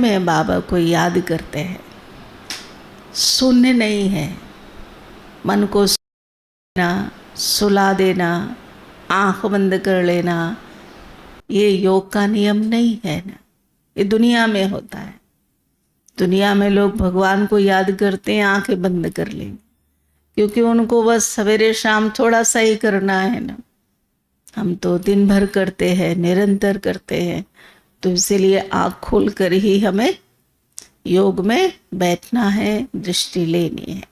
में बाबा को याद करते हैं। शून्य नहीं है। मन को सुला सुला देना, आंख बंद कर लेना, ये योग का नियम नहीं है ना। ये दुनिया में होता है। दुनिया में लोग भगवान को याद करते हैं आंखें बंद कर लेंगे, क्योंकि उनको बस सवेरे शाम थोड़ा सा ही करना है ना। हम तो दिन भर करते हैं, निरंतर करते हैं। तो इसीलिए आँख खोल कर ही हमें योग में बैठना है, दृष्टि लेनी है।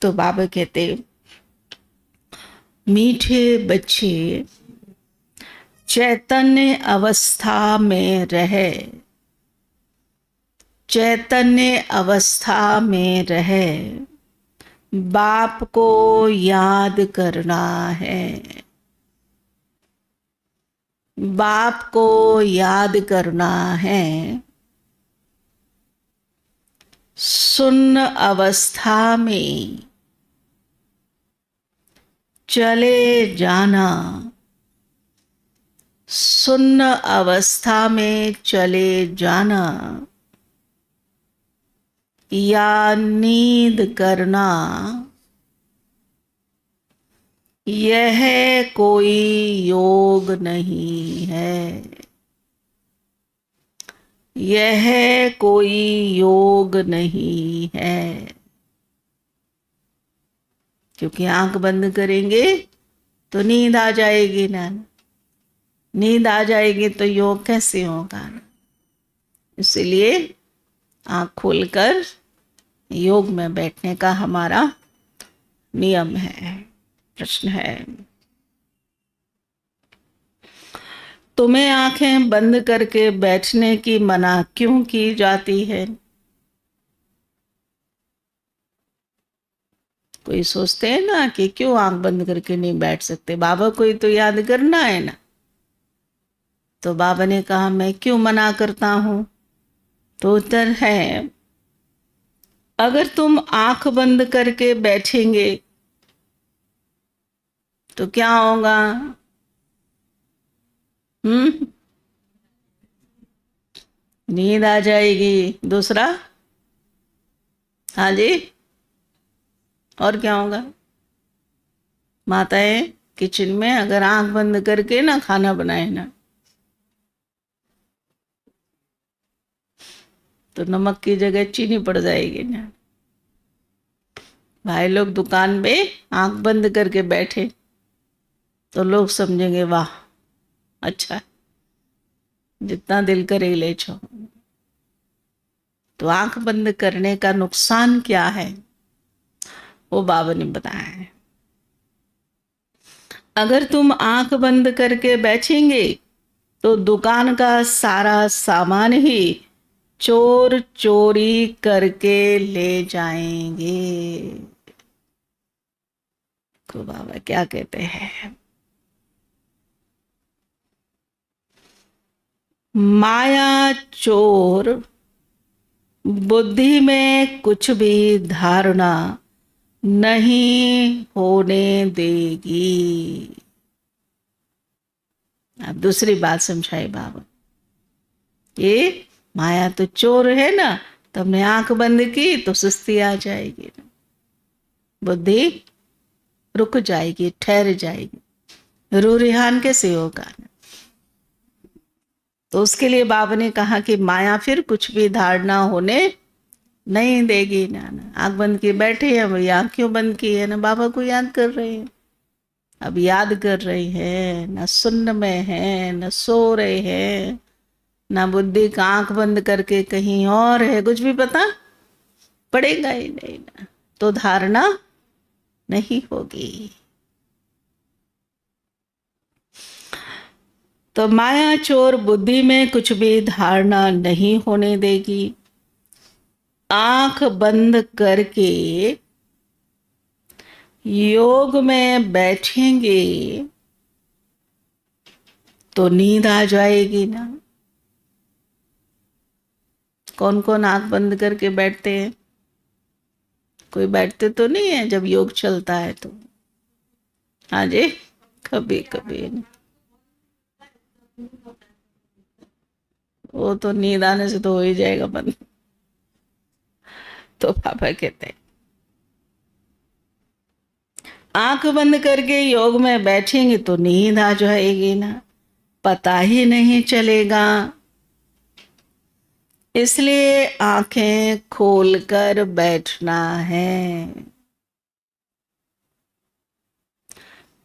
तो बाबा कहते, मीठे बच्चे चैतन्य अवस्था में रहे, चैतन्य अवस्था में रहे, बाप को याद करना है, बाप को याद करना है। सुन्न अवस्था में चले जाना, सुन्न अवस्था में चले जाना, या नींद करना, यह कोई योग नहीं है, यह कोई योग नहीं है। क्योंकि आंख बंद करेंगे तो नींद आ जाएगी ना, नींद आ जाएगी तो योग कैसे होगा ना। इसलिए आंख खोलकर योग में बैठने का हमारा नियम है। प्रश्न है, तुम्हें आंखें बंद करके बैठने की मना क्यों की जाती है? कोई सोचते हैं ना कि क्यों आंख बंद करके नहीं बैठ सकते, बाबा को ही तो याद करना है ना। तो बाबा ने कहा मैं क्यों मना करता हूं? तो उत्तर है, अगर तुम आंख बंद करके बैठेंगे तो क्या होगा? नींद आ जाएगी। दूसरा, हाँ जी, और क्या होगा? माताएं किचन में अगर आंख बंद करके ना खाना बनाए ना, तो नमक की जगह चीनी पड़ जाएगी ना। भाई लोग दुकान में आंख बंद करके बैठे तो लोग समझेंगे वाह अच्छा, जितना दिल करे ले छो। तो आंख बंद करने का नुकसान क्या है वो बाबा ने बताया है। अगर तुम आंख बंद करके बैठेंगे तो दुकान का सारा सामान ही चोर चोरी करके ले जाएंगे। तो बाबा क्या कहते हैं, माया चोर बुद्धि में कुछ भी धारणा नहीं होने देगी। अब दूसरी बात समझाए बाबा, ये माया तो चोर है ना, तो हमने आंख बंद की तो सुस्ती आ जाएगी, बुद्धि रुक जाएगी, ठहर जाएगी, रू रिहान कैसे होगा? तो उसके लिए बाबा ने कहा कि माया फिर कुछ भी धारणा होने नहीं देगी ना। आंख बंद की बैठे हैं, वही आंख क्यों बंद की है ना, बाबा को याद कर रहे हैं। अब याद कर रहे हैं ना, सुन्न में है ना, सो रहे हैं ना, बुद्धि का आंख बंद करके कहीं और है, कुछ भी पता पड़ेगा ही नहीं ना, तो धारणा नहीं होगी। तो माया चोर बुद्धि में कुछ भी धारणा नहीं होने देगी। आंख बंद करके योग में बैठेंगे तो नींद आ जाएगी ना। कौन कौन आंख बंद करके बैठते हैं? कोई बैठते तो नहीं है जब योग चलता है तो। हाँ जी, कभी कभी वो तो नींद आने से तो हो ही जाएगा बंद। तो पापा कहते हैं आंख बंद करके योग में बैठेंगे तो नींद आ जाएगी ना, पता ही नहीं चलेगा। इसलिए आंखें खोलकर बैठना है।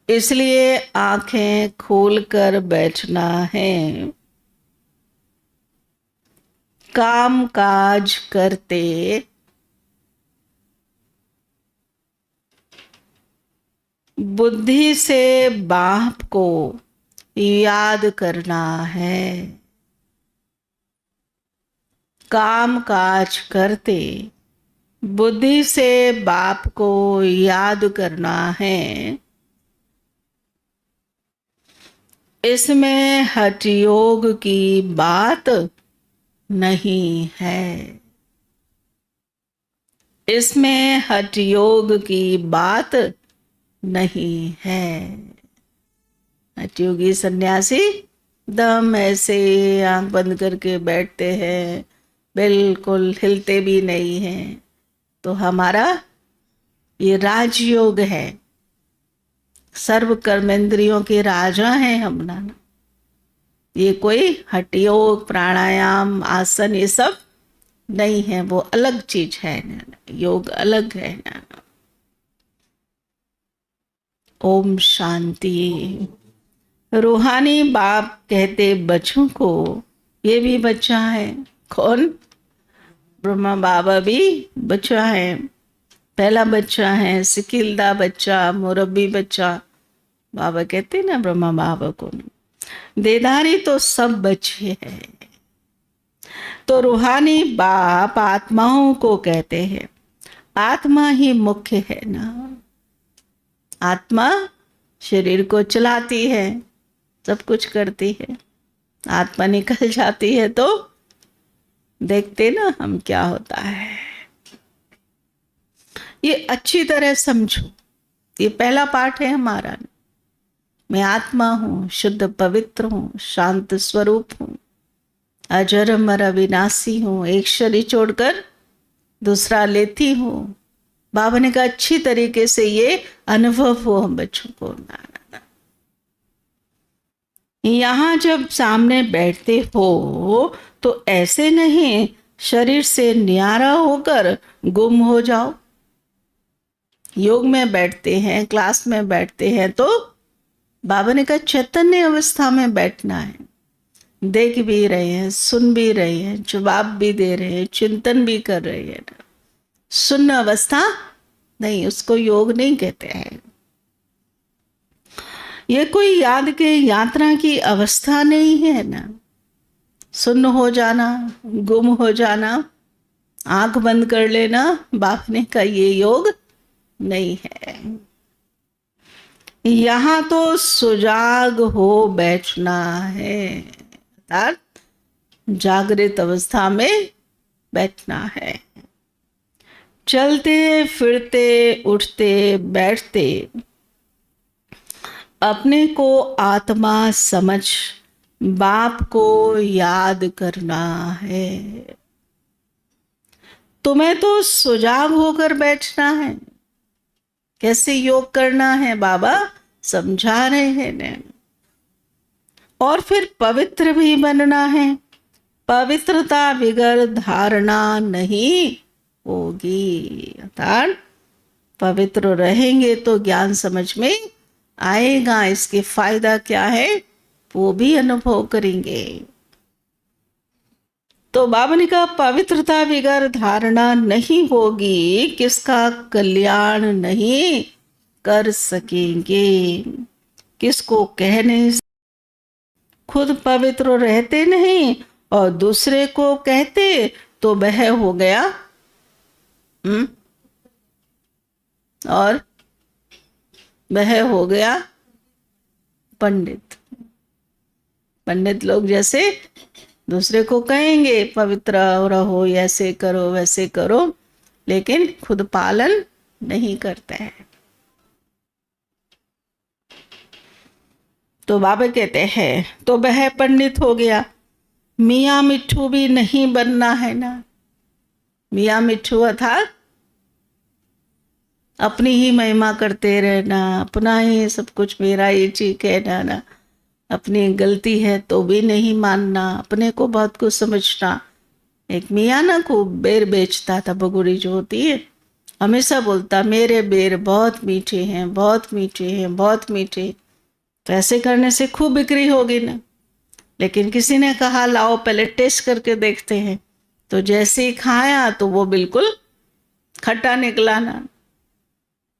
इसलिए आंखें खोलकर बैठना है। काम काज करते बुद्धि से बाप को याद करना है। काम काज करते बुद्धि से बाप को याद करना है। इसमें हठ योग की बात नहीं है। इसमें हठ योग की बात नहीं है। हठ योगी सन्यासी दम ऐसे आंख बंद करके बैठते हैं, बिल्कुल हिलते भी नहीं हैं। तो हमारा ये राजयोग है, सर्व कर्मेंद्रियों के राजा हैं हम ना। ये कोई हठ योग प्राणायाम आसन ये सब नहीं है, वो अलग चीज है ना, योग अलग है ना। ओम शांति। रूहानी बाप कहते बच्चों को, ये भी बच्चा है। कौन? ब्रह्मा बाबा भी बच्चा है, पहला बच्चा है, सिकिलदा बच्चा, मुरब्बी बच्चा। बाबा कहते ना ब्रह्मा बाबा को, देदारी तो सब बच्चे हैं। तो रूहानी बाप आत्माओं को कहते हैं, आत्मा ही मुख्य है ना। आत्मा शरीर को चलाती है, सब कुछ करती है। आत्मा निकल जाती है तो देखते ना हम क्या होता है। ये अच्छी तरह समझो, ये पहला पाठ है हमारा। मैं आत्मा हूं, शुद्ध पवित्र हूं, शांत स्वरूप हूं, अजर अमर अविनाशी हूं, एक शरीर छोड़कर दूसरा लेती हूं। बाबा ने कहा अच्छी तरीके से ये अनुभव हो हम बच्चों को। यहां जब सामने बैठते हो तो ऐसे नहीं शरीर से न्यारा होकर गुम हो जाओ। योग में बैठते हैं, क्लास में बैठते हैं तो बाबा ने कहा चैतन्य अवस्था में बैठना है। देख भी रहे हैं, सुन भी रहे हैं, जवाब भी दे रहे हैं, चिंतन भी कर रहे हैं। सुन्न अवस्था नहीं, उसको योग नहीं कहते हैं। ये कोई याद के यात्रा की अवस्था नहीं है ना। सुन्न हो जाना, गुम हो जाना, आंख बंद कर लेना, बाप ने कहा ये योग नहीं है। यहां तो सुजाग हो बैठना है, अर्थात जागृत अवस्था में बैठना है। चलते फिरते उठते बैठते अपने को आत्मा समझ बाप को याद करना है। तुम्हें तो सुजाग होकर बैठना है। कैसे योग करना है बाबा समझा रहे हैं ने। और फिर पवित्र भी बनना है। पवित्रता बिगर धारणा नहीं होगी। अर्थात पवित्र रहेंगे तो ज्ञान समझ में आएगा, इसके फायदा क्या है वो भी अनुभव करेंगे। तो बाबा ने कहा पवित्रता बिगर धारणा नहीं होगी, किसका कल्याण नहीं कर सकेंगे। किसको कहने, खुद पवित्र रहते नहीं और दूसरे को कहते तो वह हो गया और वह हो गया पंडित। पंडित लोग जैसे दूसरे को कहेंगे पवित्र रहो, ऐसे करो वैसे करो, लेकिन खुद पालन नहीं करते हैं। तो बाबा कहते हैं तो वह पंडित हो गया। मियाँ मिट्ठू भी नहीं बनना है ना। मियाँ मिट्ठू अर्थात अपनी ही महिमा करते रहना, अपना ही सब कुछ मेरा ही ठीक है ना, अपनी गलती है तो भी नहीं मानना, अपने को बहुत कुछ समझना। एक मियाँ ना को बेर बेचता था, बगुड़ी जो होती है, हमेशा बोलता मेरे बेर बहुत मीठे हैं, बहुत मीठे हैं, बहुत मीठे। तो ऐसे करने से खूब बिक्री होगी ना। लेकिन किसी ने कहा लाओ पहले टेस्ट करके देखते हैं, तो जैसे ही खाया तो वो बिल्कुल खट्टा निकला ना।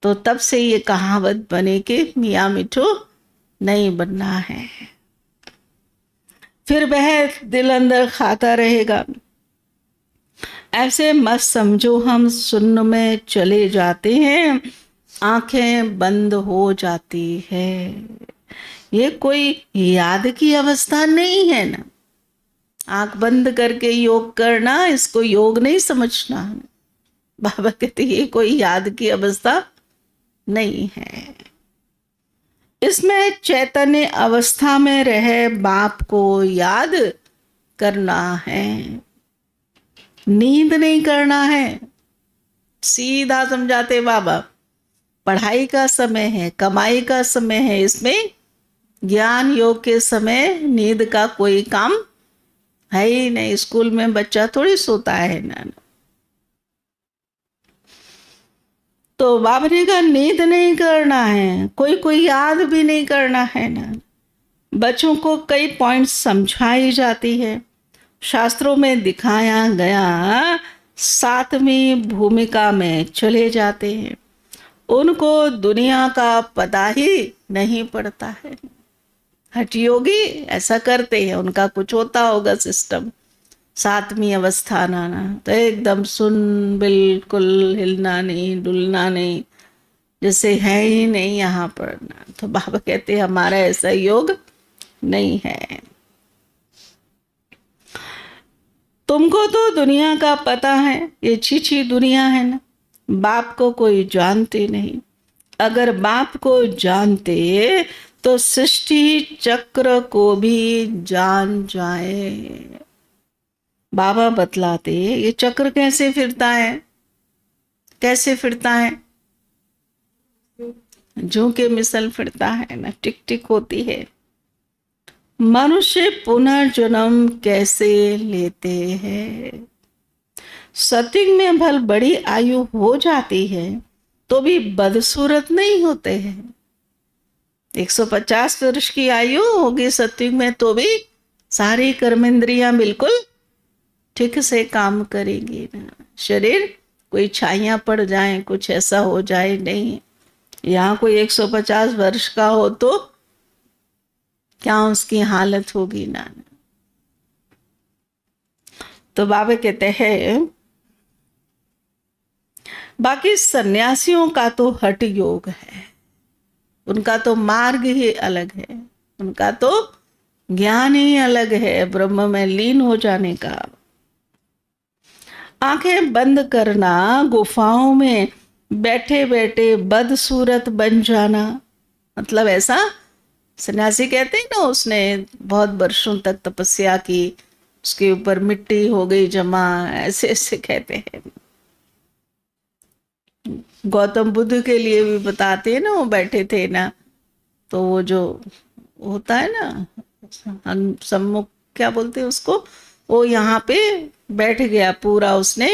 तो तब से ये कहावत बने कि मियाँ मिठू नहीं बनना है। फिर वह दिल अंदर खाता रहेगा। ऐसे मत समझो हम सुन्न में चले जाते हैं, आंखें बंद हो जाती है। ये कोई याद की अवस्था नहीं है ना। आंख बंद करके योग करना, इसको योग नहीं समझना। बाबा कहते ये कोई याद की अवस्था नहीं है। इसमें चैतन्य अवस्था में रहे बाप को याद करना है, नींद नहीं करना है। सीधा समझाते बाबा, पढ़ाई का समय है, कमाई का समय है, इसमें ज्ञान योग के समय नींद का कोई काम है ही नहीं। स्कूल में बच्चा थोड़ी सोता है ना। तो बाबा ने कहा नींद नहीं करना है, कोई कोई याद भी नहीं करना है ना। बच्चों को कई पॉइंट्स समझाई जाती है, शास्त्रों में दिखाया गया, सातवीं भूमिका में चले जाते हैं। उनको दुनिया का पता ही नहीं पड़ता है। हठ योगी ऐसा करते हैं, उनका कुछ होता होगा सिस्टम। सातवीं अवस्था ना तो एकदम सुन, बिल्कुल हिलना नहीं, डुलना नहीं, जैसे है ही नहीं यहाँ पर ना। तो बाबा कहते हैं हमारा ऐसा योग नहीं है। तुमको तो दुनिया का पता है, ये छीछी दुनिया है ना। बाप को कोई जानते नहीं। अगर बाप को जानते तो सृष्टि चक्र को भी जान जाए। बाबा बतलाते ये चक्र कैसे फिरता है, कैसे फिरता है। जू के मिसल फिरता है ना, टिक टिक होती है। मनुष्य पुनर्जन्म कैसे लेते हैं। सत्युग में भल बड़ी आयु हो जाती है तो भी बदसूरत नहीं होते हैं। 150 वर्ष की आयु होगी सत्युग में तो भी सारी कर्मेंद्रियां बिल्कुल ठीक से काम करेंगी ना। शरीर कोई छाइयां पड़ जाए, कुछ ऐसा हो जाए नहीं। यहाँ कोई 150 वर्ष का हो तो क्या उसकी हालत होगी ना। तो बाबा कहते हैं बाकी सन्यासियों का तो हठ योग है, उनका तो मार्ग ही अलग है, उनका तो ज्ञान ही अलग है, ब्रह्म में लीन हो जाने का। आंखें बंद करना, गुफाओं में बैठे बैठे बदसूरत बन जाना, मतलब ऐसा सन्यासी कहते हैं ना, उसने बहुत वर्षों तक तपस्या की, उसके ऊपर मिट्टी हो गई जमा, ऐसे ऐसे कहते हैं। गौतम बुद्ध के लिए भी बताते हैं ना, वो बैठे थे ना, तो वो जो होता है ना सम्मुख, क्या बोलते हैं उसको, वो यहाँ पे बैठ गया पूरा, उसने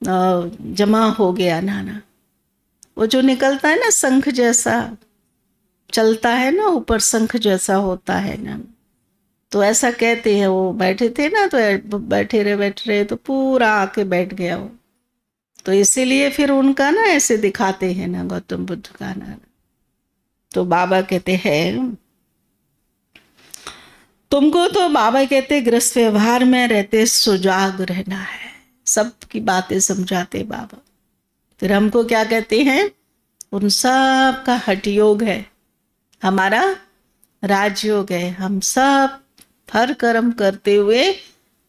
जमा हो गया ना। वो जो निकलता है ना शंख जैसा चलता है ना, ऊपर शंख जैसा होता है ना, तो ऐसा कहते हैं। वो बैठे थे ना, तो बैठे रहे तो पूरा आके बैठ गया वो। तो इसीलिए फिर उनका ना ऐसे दिखाते हैं ना गौतम बुद्ध का ना। तो बाबा कहते हैं तुमको तो बाबा कहते गृहस्थ व्यवहार में रहते सुजाग रहना है। सबकी बातें समझाते बाबा। फिर हमको क्या कहते हैं, उन सब का हठ योग है, हमारा राजयोग है। हम सब हर कर्म करते हुए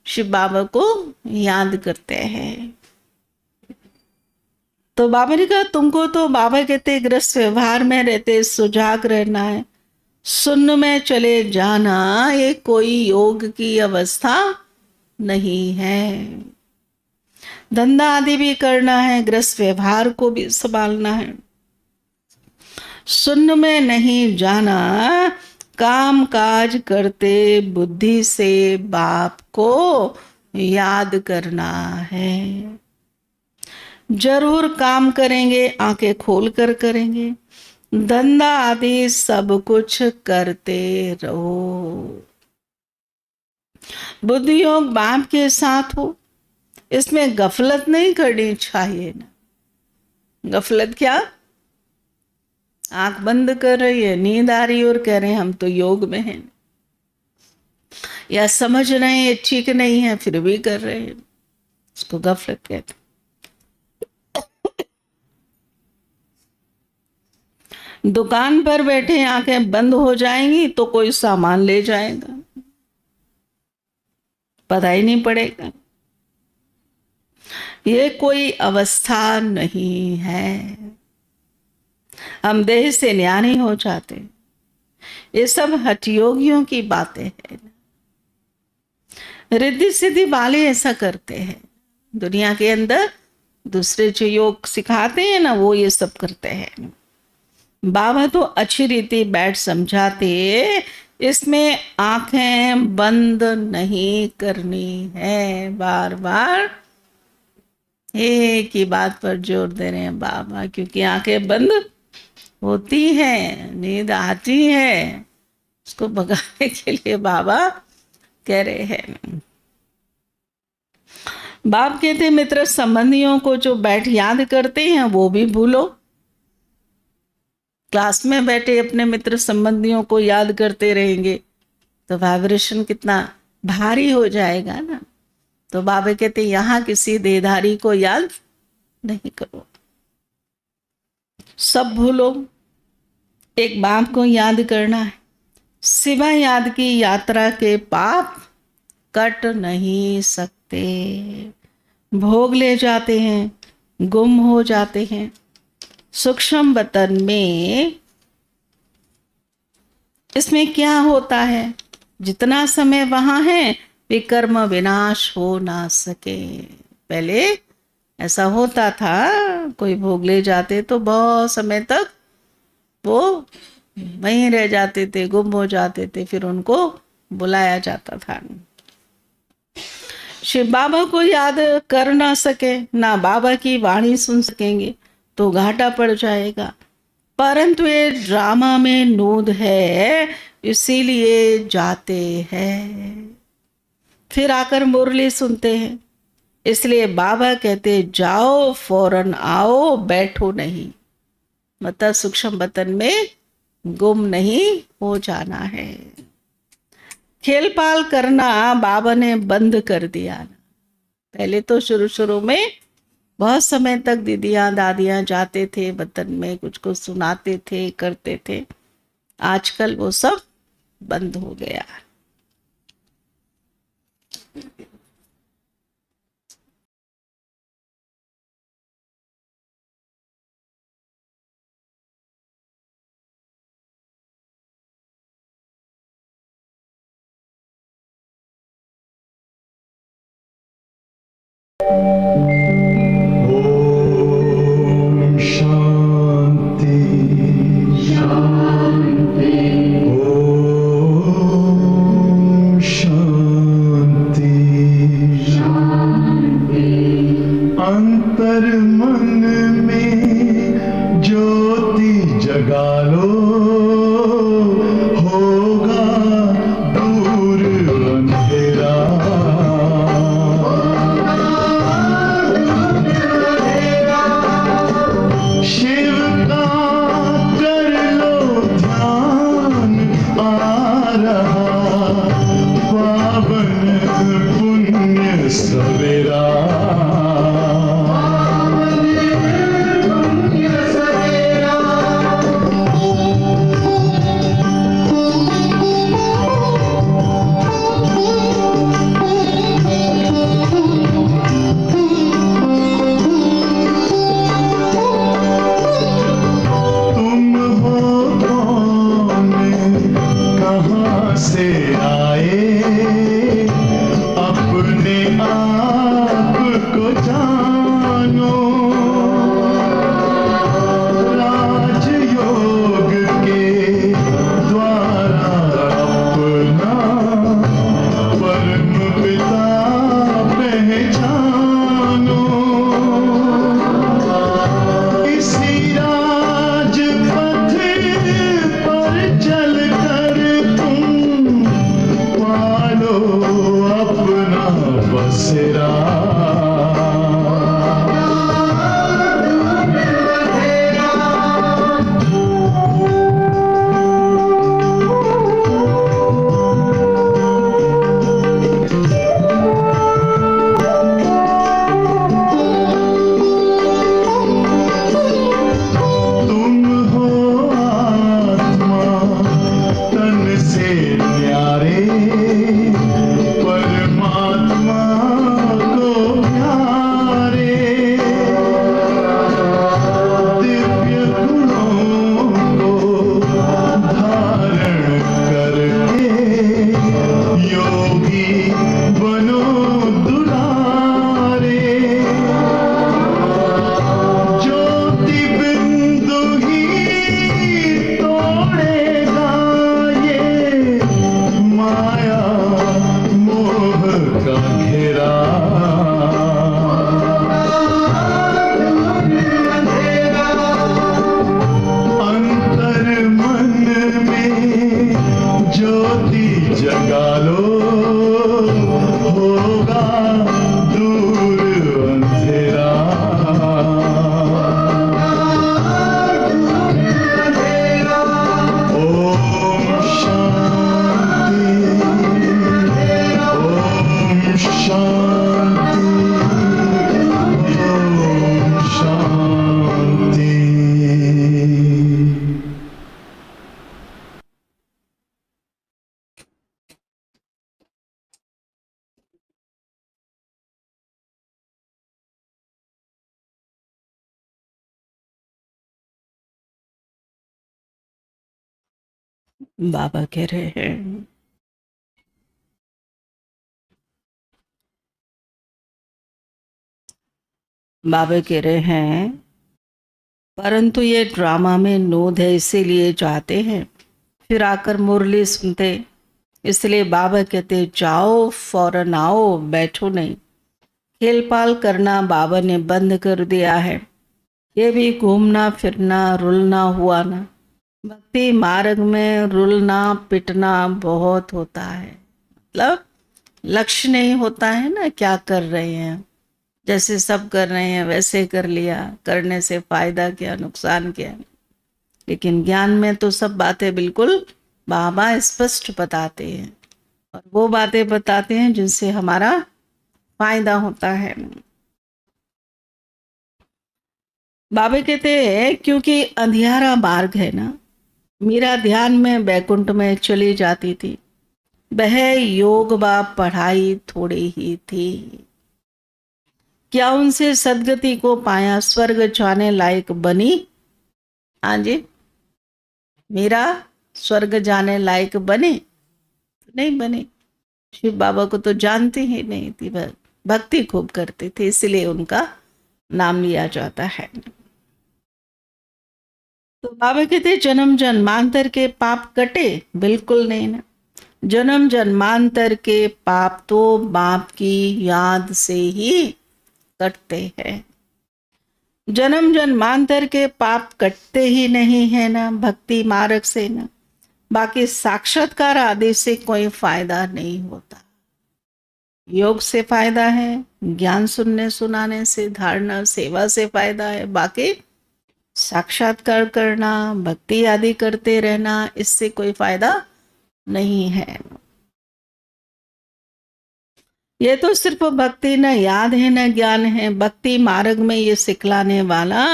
शिव बाबा को याद करते हैं। तो बाबा ने कहा तुमको तो बाबा कहते गृहस्थ व्यवहार में रहते सुजाग रहना है। शून्य में चले जाना ये कोई योग की अवस्था नहीं है। धंधा आदि भी करना है, गृहस्थ व्यवहार को भी संभालना है। शून्य में नहीं जाना, काम काज करते बुद्धि से बाप को याद करना है। जरूर काम करेंगे, आंखें खोल कर करेंगे, धंधा आदि सब कुछ करते रहो। बुद्धि योग बाप के साथ हो, इसमें गफलत नहीं करनी चाहिए ना। गफलत क्या? आंख बंद कर रही है, नींद आ रही है और कह रहे हैं हम तो योग में हैं, या समझ रहे हैं ये ठीक नहीं है फिर भी कर रहे हैं, उसको गफलत कहते हैं। दुकान पर बैठे आंखें बंद हो जाएंगी तो कोई सामान ले जाएगा, पता ही नहीं पड़ेगा। ये कोई अवस्था नहीं है। हम देह से न्यानी हो जाते, ये सब हठयोगियों की बातें हैं। रिद्धि सिद्धि वाले ऐसा करते हैं, दुनिया के अंदर दूसरे जो योग सिखाते हैं ना वो ये सब करते हैं। बाबा तो अच्छी रीति बैठ समझाते, इसमें आंखें बंद नहीं करनी है। बार बार एक ही बात पर जोर दे रहे हैं बाबा, क्योंकि आंखें बंद होती है, नींद आती है, उसको भगाने के लिए बाबा कह रहे हैं। बाप कहते मित्र संबंधियों को जो बैठ याद करते हैं वो भी भूलो। क्लास में बैठे अपने मित्र संबंधियों को याद करते रहेंगे तो वाइब्रेशन कितना भारी हो जाएगा ना। तो बाबा कहते यहां किसी देहधारी को याद नहीं करो, सब भूलो, एक बाप को याद करना है। सिवा याद की यात्रा के पाप कट नहीं सकते, भोग ले जाते हैं, गुम हो जाते हैं। सूक्ष्म वतन में इसमें क्या होता है, जितना समय वहां है विकर्म विनाश हो ना सके। पहले ऐसा होता था, कोई भोग ले जाते तो बहुत समय तक वो वहीं रह जाते थे, गुम हो जाते थे, फिर उनको बुलाया जाता था। शिव बाबा को याद कर ना सके, ना बाबा की वाणी सुन सकेंगे तो घाटा पड़ जाएगा। परंतु ये ड्रामा में नूद है, इसीलिए जाते हैं, फिर आकर मुरली सुनते हैं। इसलिए बाबा कहते जाओ फौरन आओ, बैठो नहीं, मतलब सूक्ष्म वतन में गुम नहीं हो जाना है। खेल पाल करना बाबा ने बंद कर दिया। पहले तो शुरू शुरू में बहुत समय तक दीदियां दादियां जाते थे वतन में, कुछ कुछ सुनाते थे, करते थे। आजकल वो सब बंद हो गया। ओम शांति शांति, ओम शांति शांति। अंतर मन में ज्योति जगा लो, होगा दूर अंधेरा। शिव का कर लो ध्यान, आ रहा पावन पुण्य सवेरा। तुम हो कौन बाबा कह रहे हैं, बाबा कह रहे हैं, परंतु ये ड्रामा में नोद है इसीलिए चाहते हैं, फिर आकर मुरली सुनते, इसलिए बाबा कहते जाओ फौरन आओ, बैठो नहीं। खेल पाल करना बाबा ने बंद कर दिया है। ये भी घूमना फिरना रुलना हुआ ना। भक्ति मार्ग में रुलना पिटना बहुत होता है, मतलब लक्ष्य नहीं होता है ना, क्या कर रहे हैं, जैसे सब कर रहे हैं वैसे कर लिया, करने से फायदा क्या नुकसान क्या। लेकिन ज्ञान में तो सब बातें बिल्कुल बाबा स्पष्ट बताते हैं, और वो बातें बताते हैं जिनसे हमारा फायदा होता है। बाबा कहते हैं क्योंकि अंधियारा मार्ग है ना, मेरा ध्यान में बैकुंठ में चली जाती थी, वह योग व पढ़ाई थोड़ी ही थी। क्या उनसे सदगति को पाया, स्वर्ग जाने लायक बनी? हाँ जी, मेरा स्वर्ग जाने लायक बने? नहीं बने। शिव बाबा को तो जानती ही नहीं थी, भक्ति खूब करते थे, इसलिए उनका नाम लिया जाता है। तो बाबा कहते जन्म जन्मांतर के पाप कटे? बिल्कुल नहीं ना। जन्म जन्मांतर के पाप तो बाप की याद से ही कटते हैं। जन्म जन्मांतर के पाप कटते ही नहीं है ना भक्ति मार्ग से ना, बाकी साक्षात्कार आदि से कोई फायदा नहीं होता। योग से फायदा है, ज्ञान सुनने सुनाने से, धारणा सेवा से फायदा है, बाकी साक्षात्कार करना भक्ति आदि करते रहना इससे कोई फायदा नहीं है। ये तो सिर्फ भक्ति न याद है न ज्ञान है, भक्ति मार्ग में ये सिखलाने वाला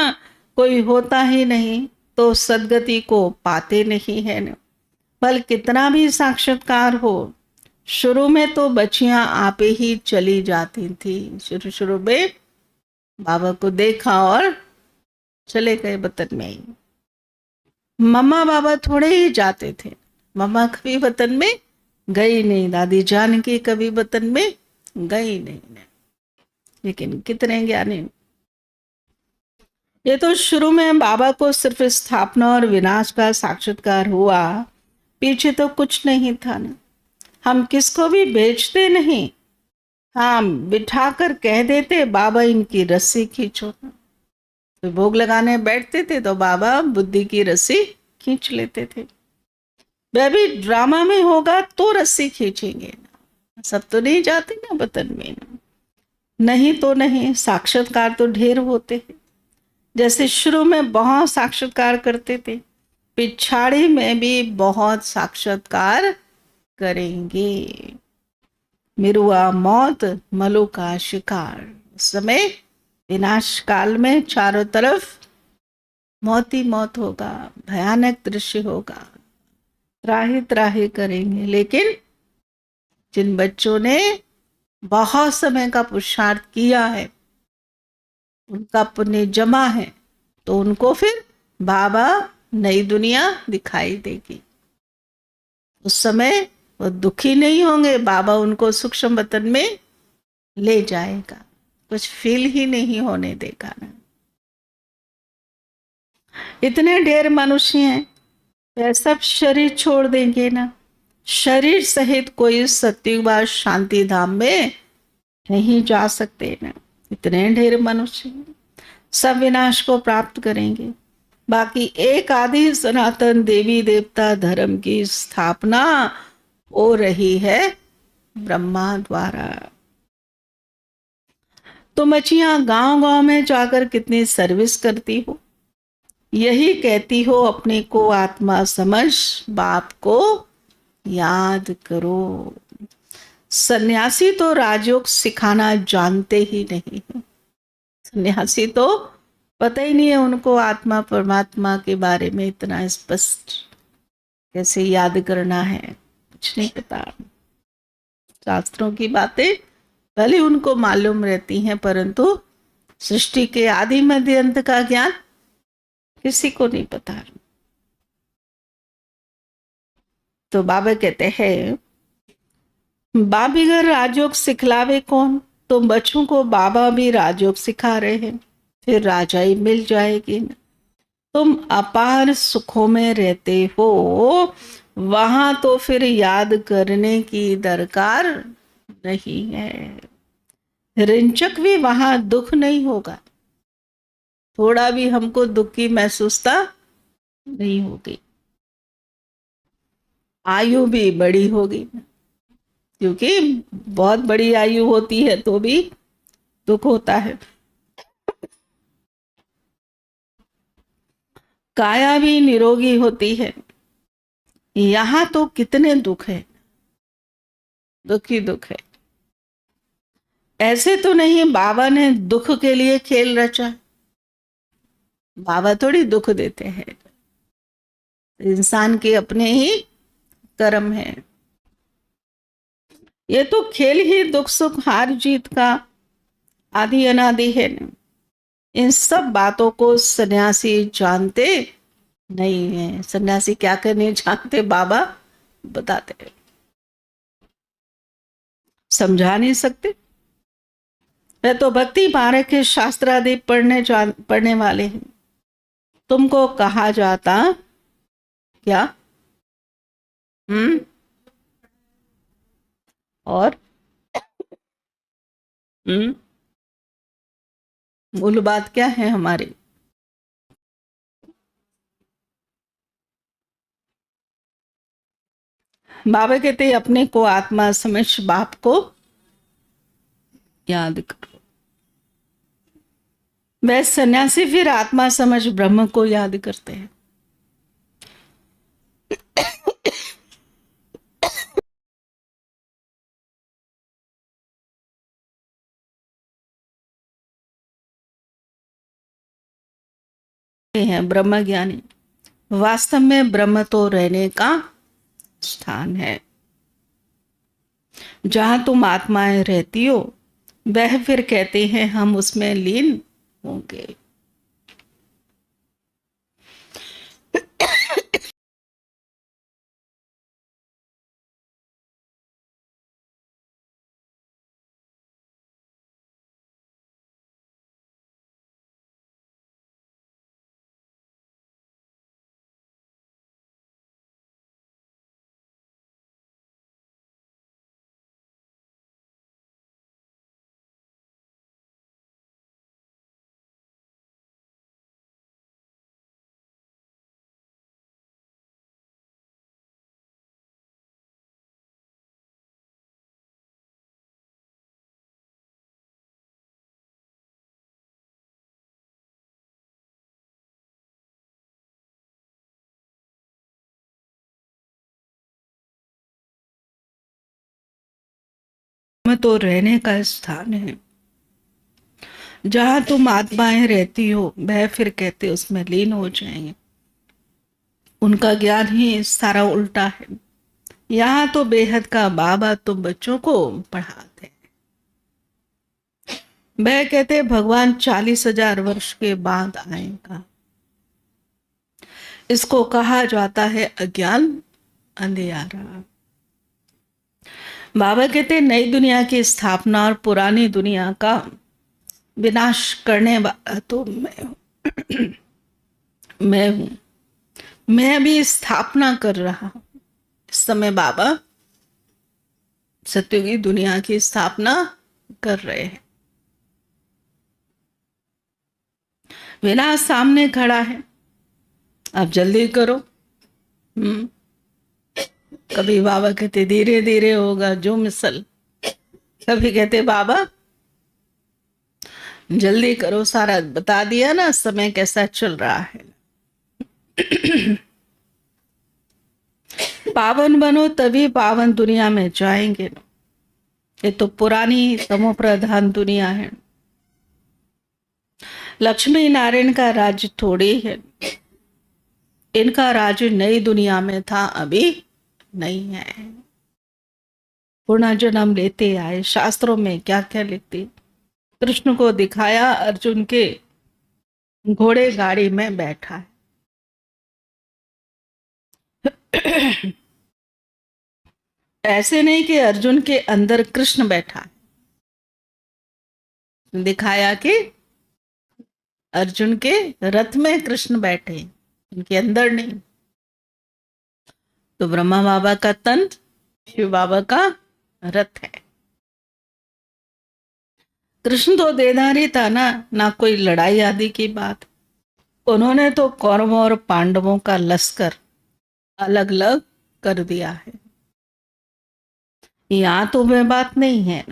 कोई होता ही नहीं तो सदगति को पाते नहीं है न। भल कितना भी साक्षात्कार हो, शुरू में तो बच्चियां आप ही चली जाती थी। शुरू शुरू में बाबा को देखा और चले गए वतन में ही। मम्मा बाबा थोड़े ही जाते थे, मम्मा कभी वतन में गई नहीं, दादी जानकी कभी वतन में गई नहीं। लेकिन कितने ज्ञानी। ये तो शुरू में बाबा को सिर्फ स्थापना और विनाश का साक्षात्कार हुआ, पीछे तो कुछ नहीं था ना। हम किसको भी बेचते नहीं, हम बिठा कर कह देते बाबा इनकी रस्सी खींचो ना। तो भोग लगाने बैठते थे तो बाबा बुद्धि की रस्सी खींच लेते थे। वह भी ड्रामा में होगा तो रस्सी खींचेंगे ना, सब तो नहीं जाते ना वतन में ना। नहीं तो नहीं, साक्षात्कार तो ढेर होते हैं। जैसे शुरू में बहुत साक्षात्कार करते थे, पिछाड़ी में भी बहुत साक्षात्कार करेंगे। मिरुआ मौत मलु का शिकार, उस समय विनाश काल में चारों तरफ मौत ही मौत होगा, भयानक दृश्य होगा, त्राही त्राही करेंगे। लेकिन जिन बच्चों ने बहुत समय का पुरुषार्थ किया है, उनका पुण्य जमा है, तो उनको फिर बाबा नई दुनिया दिखाई देगी। उस समय वो दुखी नहीं होंगे, बाबा उनको सूक्ष्म वतन में ले जाएगा, कुछ फील ही नहीं होने देगा ना। इतने ढेर मनुष्य हैं, वह सब शरीर छोड़ देंगे ना, शरीर सहित कोई सत्युग व शांति धाम में नहीं जा सकते ना। इतने ढेर मनुष्य हैं, सब विनाश को प्राप्त करेंगे, बाकी एक आदि सनातन देवी देवता धर्म की स्थापना हो रही है ब्रह्मा द्वारा। तो बच्चियां गांव गांव में जाकर कितनी सर्विस करती हो, यही कहती हो अपने को आत्मा समझ, बाप को याद करो। सन्यासी तो राजयोग सिखाना जानते ही नहीं है, सन्यासी तो पता ही नहीं है उनको आत्मा परमात्मा के बारे में इतना स्पष्ट कैसे याद करना है, कुछ नहीं पता। शास्त्रों की बातें भले उनको मालूम रहती हैं, परंतु सृष्टि के आदि मध्य अंत का ज्ञान किसी को नहीं पता। तो बाबा कहते हैं, बाबीगर राजयोग सिखलावे कौन? तुम बच्चों को बाबा भी राजयोग सिखा रहे हैं, फिर राजाई मिल जाएगी ना। तुम अपार सुखों में रहते हो, वहां तो फिर याद करने की दरकार नहीं है। रिंचक भी वहां दुख नहीं होगा, थोड़ा भी हमको दुख की महसूसता नहीं होगी। आयु भी बड़ी होगी, क्योंकि बहुत बड़ी आयु होती है तो भी दुख होता है। काया भी निरोगी होती है, यहां तो कितने दुख है, दुख ही दुख है। ऐसे तो नहीं बाबा ने दुख के लिए खेल रचा, बाबा थोड़ी दुख देते हैं, इंसान के अपने ही कर्म है। ये तो खेल ही दुख सुख हार जीत का आदि अनादि है न। इन सब बातों को सन्यासी जानते नहीं है। सन्यासी क्या करने जानते, बाबा बताते हैं, समझा नहीं सकते। वह तो भक्ति मार्ग के शास्त्र आदि पढ़ने वाले हैं। तुमको कहा जाता क्या? और मूल बात क्या है हमारी? बाबा कहते हैं, अपने को आत्मा समझ बाप को याद करो। वह सन्यासी फिर आत्मा समझ ब्रह्म को याद करते हैं। हैं ब्रह्म ज्ञानी, वास्तव में ब्रह्म तो रहने का स्थान है। जहां तुम आत्माएं रहती हो, वह फिर कहते हैं हम उसमें लीन होंगे। ब्रह्म तो रहने का स्थान है। जहां तुम आत्माएं रहती हो, वह फिर कहते उसमें लीन हो जाएंगे। उनका ज्ञान ही सारा उल्टा है। यहाँ तो बेहद का बाबा तुम बच्चों को पढ़ाते हैं। वह कहते भगवान 40,000 वर्ष के बाद आएगा। इसको कहा जाता है अज्ञान अंधियारा। बाबा कहते नई दुनिया की स्थापना और पुरानी दुनिया का विनाश करने वाला तो मैं हूं। मैं हूं, मैं अभी स्थापना कर रहा हूं। इस समय बाबा सत्युगी दुनिया की स्थापना कर रहे हैं। विनाश सामने खड़ा है, अब जल्दी करो। कभी बाबा कहते धीरे धीरे होगा जो मिसल, कभी कहते बाबा जल्दी करो, सारा बता दिया ना समय कैसा चल रहा है। पावन बनो तभी पावन दुनिया में जाएंगे। ये तो पुरानी तमो प्रधान दुनिया है। लक्ष्मी नारायण का राज्य थोड़ी है, इनका राज्य नई दुनिया में था, अभी नहीं है। पुनः जन्म लेते आए। शास्त्रों में क्या क्या लिखते, कृष्ण को दिखाया अर्जुन के घोड़े गाड़ी में बैठा है। ऐसे नहीं कि अर्जुन के अंदर कृष्ण बैठा है, दिखाया कि अर्जुन के रथ में कृष्ण बैठे हैं, उनके अंदर नहीं। तो ब्रह्मा बाबा का तन शिव बाबा का रथ है। कृष्ण तो देदारी था ना, ना कोई लड़ाई आदि की बात। उन्होंने तो कौरवों और पांडवों का लश्कर अलग अलग कर दिया है। यहाँ तो वह बात नहीं है।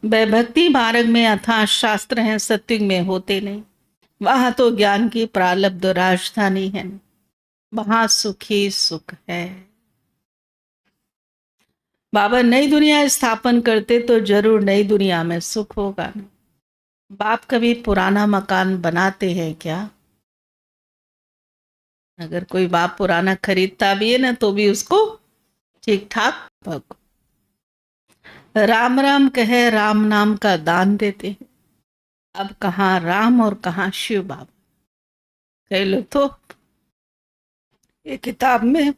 वह भक्ति मार्ग में अथाह शास्त्र हैं, सत्युग में होते नहीं। वहां तो ज्ञान की प्रारब्ध राजधानी है, वहां सुखी सुख है। बाबा नई दुनिया स्थापन करते तो जरूर नई दुनिया में सुख होगा। बाप कभी पुराना मकान बनाते हैं क्या? अगर कोई बाप पुराना खरीदता भी है ना, तो भी उसको ठीक ठाक राम राम कहे राम नाम का दान देते हैं। अब कहाँ राम और कहाँ शिव बाबा। कई लोग तो ये किताब में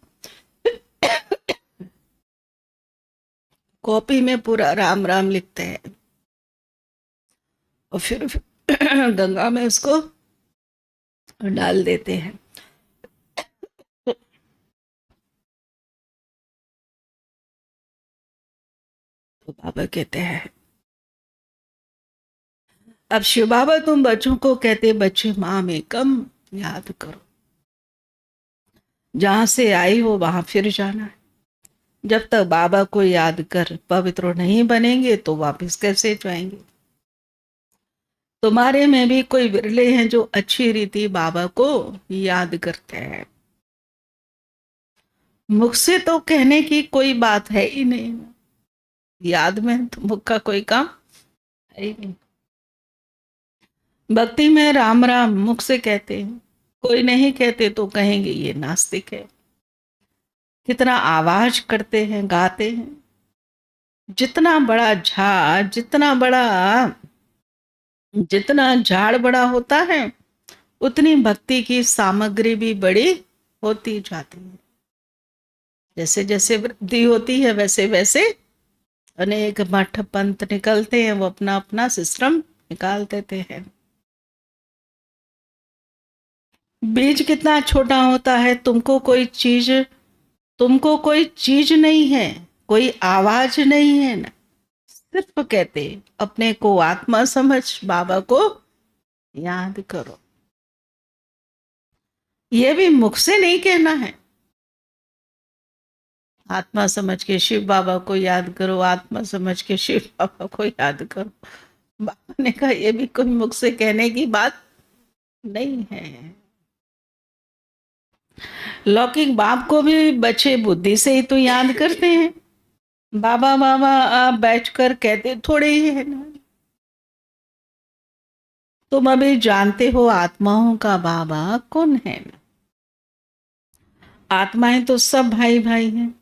कॉपी में पूरा राम राम लिखते हैं और फिर गंगा में उसको डाल देते हैं। तो बाबा कहते हैं, अब शिव बाबा तुम बच्चों को कहते बच्चे माँ में कम याद करो, जहां से आई हो वहां फिर जाना है। जब तक बाबा को याद कर पवित्र नहीं बनेंगे तो वापस कैसे जाएंगे? तुम्हारे में भी कोई विरले हैं जो अच्छी रीति बाबा को याद करते हैं। मुख से तो कहने की कोई बात है ही नहीं, याद में तो मुख का कोई काम है ही नहीं। भक्ति में राम राम मुख से कहते हैं, कोई नहीं कहते तो कहेंगे ये नास्तिक है। कितना आवाज करते हैं, गाते हैं। जितना बड़ा झाड़, जितना झाड़ बड़ा होता है, उतनी भक्ति की सामग्री भी बड़ी होती जाती है। जैसे जैसे वृद्धि होती है वैसे वैसे अनेक मठ पंथ निकलते हैं, वो अपना अपना सिस्टम निकाल देते हैं। बीज कितना छोटा होता है, तुमको कोई चीज नहीं है, कोई आवाज नहीं है ना, सिर्फ कहते अपने को आत्मा समझ बाबा को याद करो। ये भी मुख से नहीं कहना है, आत्मा समझ के शिव बाबा को याद करो, आत्मा समझ के शिव बाबा को याद करो। बाबा ने कहा ये भी कोई मुख से कहने की बात नहीं है। लौकिक बाप को भी बच्चे बुद्धि से ही तो याद करते हैं। बाबा बाबा आप बैठकर कहते थोड़े ही है ना। तुम अभी जानते हो आत्माओं का बाबा कौन है। आत्माएं तो सब भाई भाई हैं।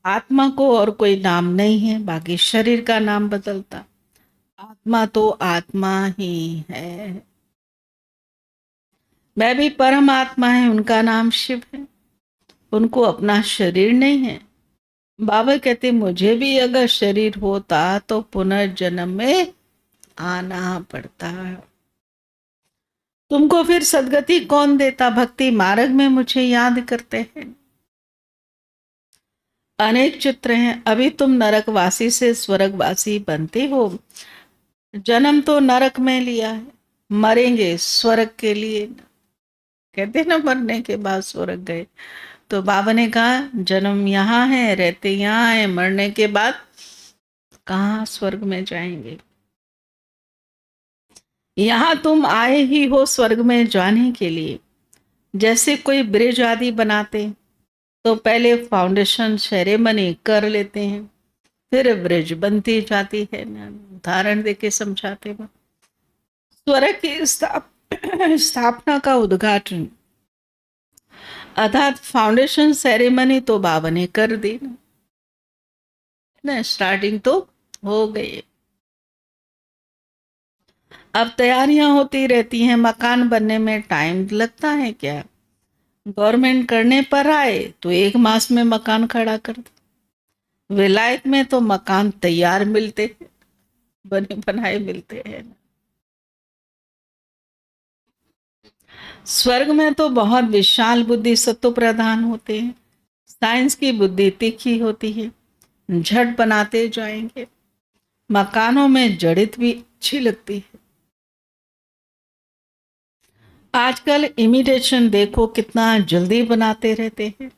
आत्मा को और कोई नाम नहीं है, बाकी शरीर का नाम बदलता। आत्मा तो आत्मा ही है। मैं भी परमात्मा है, उनका नाम शिव है। उनको अपना शरीर नहीं है। बाबा कहते मुझे भी अगर शरीर होता तो पुनर्जन्म में आना पड़ता। तुमको फिर सदगति कौन देता? भक्ति मार्ग में मुझे याद करते हैं। अनेक चित्र हैं। अभी तुम नरकवासी से स्वर्गवासी बनते हो। जन्म तो नरक में लिया है, मरेंगे स्वर्ग के लिए। कहते ना मरने के बाद स्वर्ग गए। तो बाबा ने कहा जन्म यहाँ है, रहते यहाँ है, मरने के बाद कहाँ स्वर्ग में जाएंगे। यहाँ तुम आए ही हो स्वर्ग में जाने के लिए। जैसे कोई ब्रिज आदि बनाते तो पहले फाउंडेशन सेरेमनी कर लेते हैं, फिर ब्रिज बनती जाती है। उदाहरण देके समझाते हैं। स्वर्ग की स्थापना का उद्घाटन अर्थात फाउंडेशन सेरेमनी तो बाबा ने कर दी ना, स्टार्टिंग तो हो गई। अब तैयारियां होती रहती हैं। मकान बनने में टाइम लगता है क्या? गवर्नमेंट करने पर आए तो 1 मास में मकान खड़ा कर दे। विलायत में तो मकान तैयार मिलते हैं, बने बनाए मिलते हैं। स्वर्ग में तो बहुत विशाल बुद्धि सत्व प्रधान होते हैं। साइंस की बुद्धि तीखी होती है, झट बनाते जाएंगे। मकानों में जड़ित भी अच्छी लगती है। आजकल इमिटेशन देखो कितना जल्दी बनाते रहते हैं,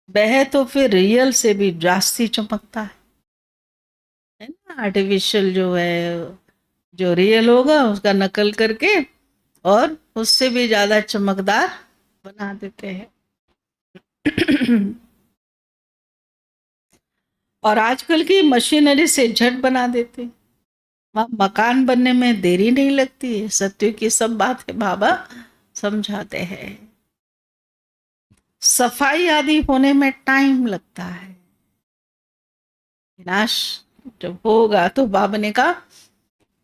वह तो फिर रियल से भी जास्ती चमकता है ना। आर्टिफिशियल जो है, जो रियल होगा उसका नकल करके और उससे भी ज्यादा चमकदार बना देते हैं। और आजकल की मशीनरी से झट बना देते हैं। मकान बनने में देरी नहीं लगती है। सत्य की सब बातें बाबा समझाते हैं। सफाई आदि होने में टाइम लगता है। विनाश जब होगा तो बाबा ने कहा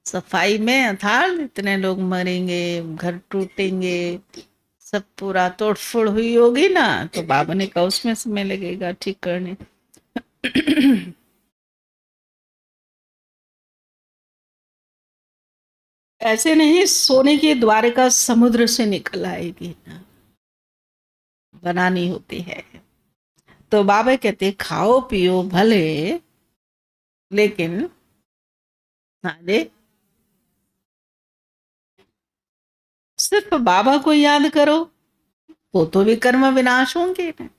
सफाई में अर्थात इतने लोग मरेंगे, घर टूटेंगे, सब पूरा तोड़फोड़ हुई होगी ना, तो बाबा ने कहा उसमें समय लगेगा ठीक करने। ऐसे नहीं सोने की द्वारिका समुद्र से निकल आएगी ना, बनानी होती है। तो बाबा कहते खाओ पियो भले, लेकिन हाँ जी, सिर्फ बाबा को याद करो तो भी कर्म विनाश होंगे ना,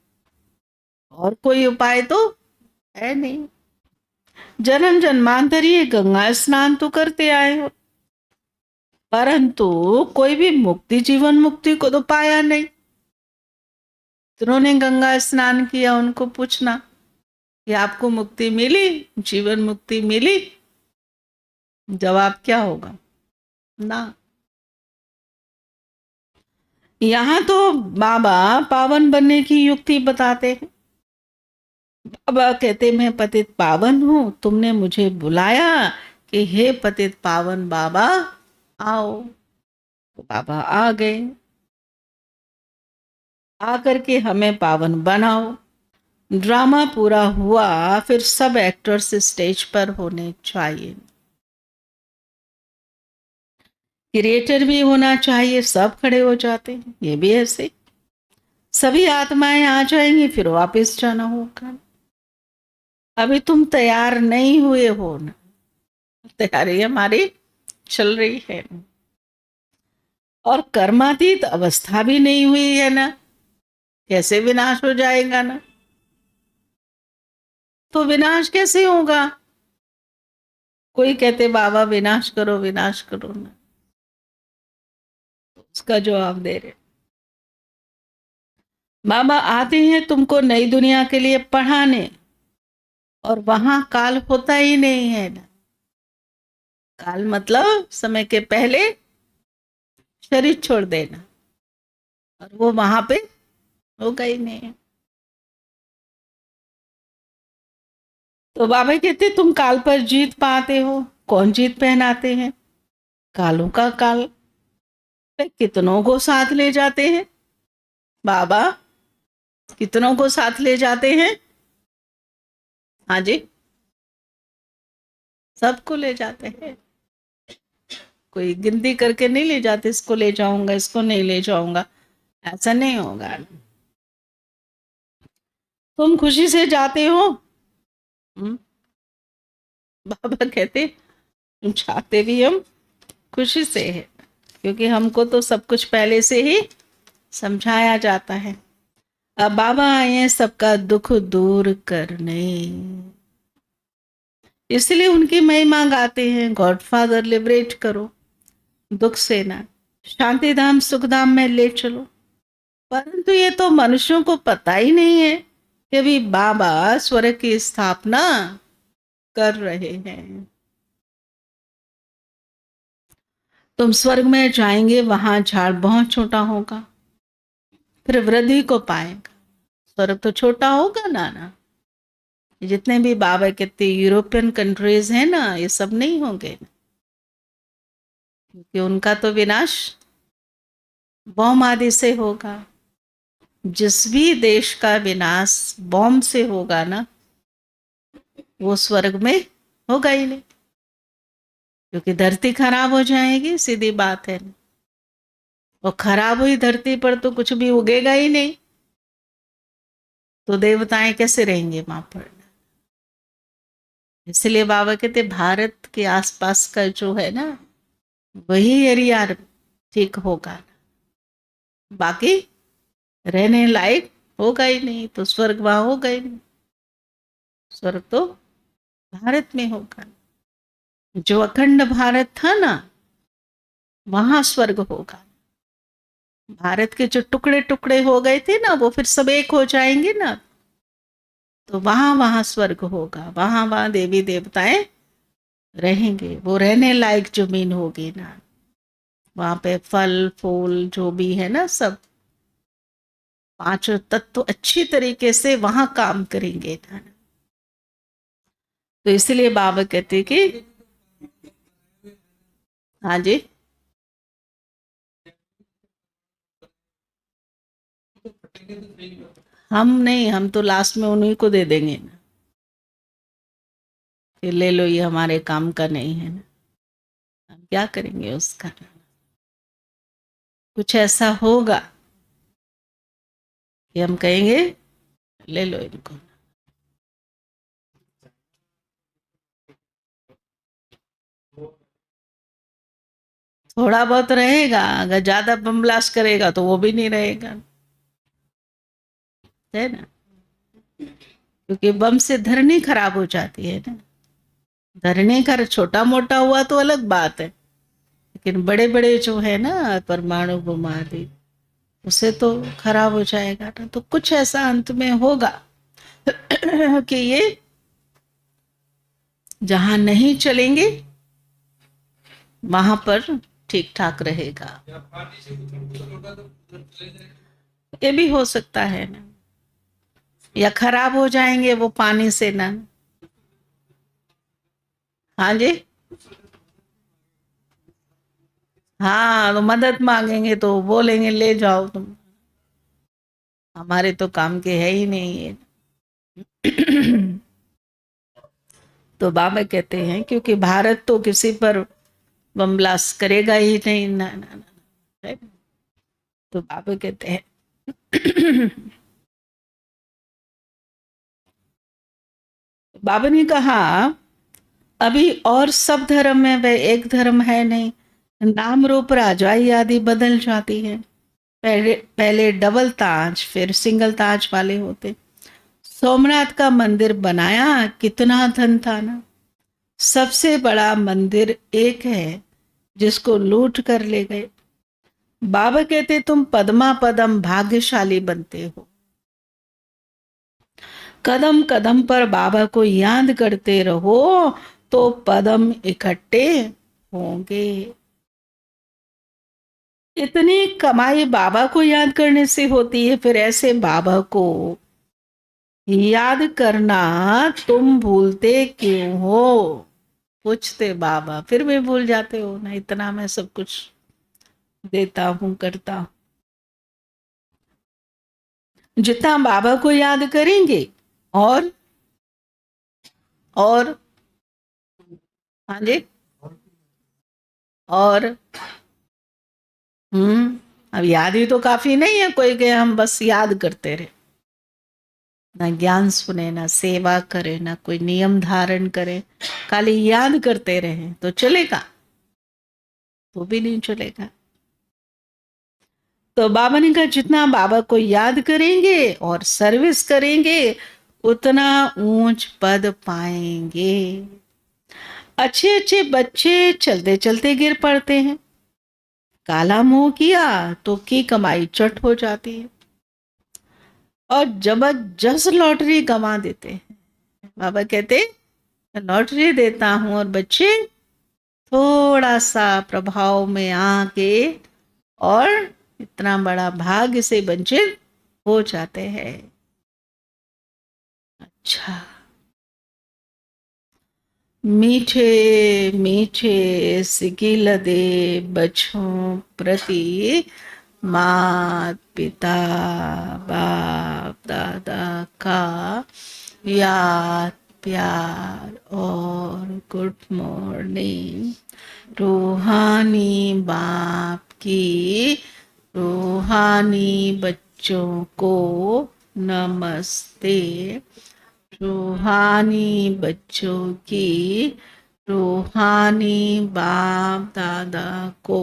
और कोई उपाय तो है नहीं। जन्म जन्मांतर ये गंगा स्नान तो करते आए हो, परंतु कोई भी मुक्ति जीवन मुक्ति को तो पाया नहीं। जिन्होंने गंगा स्नान किया उनको पूछना कि आपको मुक्ति मिली, जीवन मुक्ति मिली? जवाब क्या होगा? ना। यहाँ तो बाबा पावन बनने की युक्ति बताते हैं। बाबा कहते मैं पतित पावन हूं, तुमने मुझे बुलाया कि हे पतित पावन बाबा आओ। तो बाबा आ गए, आकर के हमें पावन बनाओ। ड्रामा पूरा हुआ, फिर सब एक्टर्स स्टेज पर होने चाहिए। क्रिएटर भी होना चाहिए, सब खड़े हो जाते हैं, ये भी ऐसे। सभी आत्माएं आ जाएंगी, फिर वापस जाना होगा। अभी तुम तैयार नहीं हुए हो ना, तैयारी हमारी चल रही है। और कर्मातीत अवस्था भी नहीं हुई है ना, कैसे विनाश हो जाएगा ना? तो विनाश कैसे होगा? कोई कहते बाबा विनाश करो ना, उसका जवाब दे रहे बाबा आते हैं तुमको नई दुनिया के लिए पढ़ाने, और वहां काल होता ही नहीं है ना। काल मतलब समय के पहले शरीर छोड़ देना, और वो वहां पे होगा ही नहीं। तो बाबा कहते तुम काल पर जीत पाते हो। कौन जीत पहनाते हैं? कालों का काल। कितनों को साथ ले जाते हैं बाबा? कितनों को साथ ले जाते हैं? हाँ जी, सबको ले जाते हैं। कोई गिनती करके नहीं ले जाते, इसको ले जाऊंगा इसको नहीं ले जाऊंगा, ऐसा नहीं होगा। तुम खुशी से जाते हो। बाबा कहते चाहते भी हम खुशी से है, क्योंकि हमको तो सब कुछ पहले से ही समझाया जाता है। अब बाबा आए हैं सबका दुख दूर करने, इसलिए उनकी महिमा गाते हैं। गॉड फादर लिबरेट करो, दुख से ना, शांति धाम सुख धाम में ले चलो। परंतु ये तो मनुष्यों को पता ही नहीं है कि अभी बाबा स्वर्ग की स्थापना कर रहे हैं। तुम स्वर्ग में जाएंगे, वहां झाड़ बहुत छोटा होगा, फिर वृद्धि को पाएगा। स्वर्ग तो छोटा होगा ना। जितने भी बाबा कितने यूरोपियन कंट्रीज हैं ना, ये सब नहीं होंगे, क्योंकि उनका तो विनाश बॉम्ब आदि से होगा। जिस भी देश का विनाश बॉम्ब से होगा ना, वो स्वर्ग में होगा ही नहीं, क्योंकि धरती खराब हो जाएगी, सीधी बात है। और खराब हुई धरती पर तो कुछ भी उगेगा ही नहीं, तो देवताएं कैसे रहेंगे वहां पर। इसलिए बाबा कहते भारत के आसपास का जो है ना, वही एरिया ठीक होगा, बाकी रहने लायक होगा ही नहीं, तो स्वर्ग वहां होगा ही नहीं। स्वर्ग तो भारत में होगा, जो अखंड भारत था ना, वहां स्वर्ग होगा। भारत के जो टुकड़े टुकड़े हो गए थे ना, वो फिर सब एक हो जाएंगे ना, तो वहां वहां स्वर्ग होगा, वहां वहां देवी देवताएं रहेंगे, वो रहने लायक जमीन होगी ना, वहां पे फल फूल जो भी है ना, सब पांचों तत्व अच्छी तरीके से वहां काम करेंगे ना। तो इसलिए बाबा कहते कि हाँ जी, हम नहीं, हम तो लास्ट में उन्हीं को दे देंगे ना, कि ले लो ये हमारे काम का नहीं है ना, हम क्या करेंगे उसका। कुछ ऐसा होगा कि हम कहेंगे ले लो इनको। थोड़ा बहुत रहेगा, अगर ज्यादा बम ब्लास्ट करेगा तो वो भी नहीं रहेगा, है ना, क्योंकि बम से धरनी खराब हो जाती है ना। धरनी का छोटा मोटा हुआ तो अलग बात है, लेकिन बड़े बड़े जो है ना परमाणु बम आदि, उसे तो खराब हो जाएगा ना। तो कुछ ऐसा अंत में होगा कि ये जहां नहीं चलेंगे वहां पर ठीक ठाक रहेगा। ये भी हो सकता है ना, या खराब हो जाएंगे वो पानी से ना। हाँ जी, हाँ, तो मदद मांगेंगे तो बोलेंगे ले जाओ तुम, हमारे तो काम के है ही नहीं है। तो बाबा कहते हैं क्योंकि भारत तो किसी पर बम ब्लास्ट करेगा ही नहीं ना, ना, ना, है ना? तो बाबा कहते हैं बाबा ने कहा अभी और सब धर्म में वह एक धर्म है नहीं, नाम रूप राजाई आदि बदल जाती है। पहले पहले डबल ताज फिर सिंगल ताज वाले होते। सोमनाथ का मंदिर बनाया, कितना धन था ना। सबसे बड़ा मंदिर एक है जिसको लूट कर ले गए। बाबा कहते तुम पद्मा पदम भाग्यशाली बनते हो। कदम कदम पर बाबा को याद करते रहो तो पदम इकट्ठे होंगे। इतनी कमाई बाबा को याद करने से होती है, फिर ऐसे बाबा को याद करना तुम भूलते क्यों हो। पूछते बाबा, फिर भी भूल जाते हो ना, इतना मैं सब कुछ देता हूं करता हूं। जितना बाबा को याद करेंगे और हाँ जी, और अब याद ही तो काफी नहीं है कोई के हम बस याद करते रहे, ना ज्ञान सुने ना सेवा करे ना कोई नियम धारण करे, खाली याद करते रहे तो चलेगा, तो भी नहीं चलेगा। तो बाबा ने कहा जितना बाबा को याद करेंगे और सर्विस करेंगे उतना ऊंच पद पाएंगे। अच्छे अच्छे बच्चे चलते चलते गिर पड़ते हैं, काला मुंह किया तो की कमाई चट हो जाती है, और जबरदस्त लॉटरी गंवा देते हैं। बाबा कहते लॉटरी देता हूं और बच्चे थोड़ा सा प्रभाव में आके और इतना बड़ा भाग्य से वंचित हो जाते हैं। अच्छा, मीठे मीठे सिगिल दे बच्चों प्रति मात पिता बाप दादा का याद प्यार और गुड मॉर्निंग। रूहानी बाप की रूहानी बच्चों को नमस्ते। रूहानी बच्चों की रूहानी बाप दादा को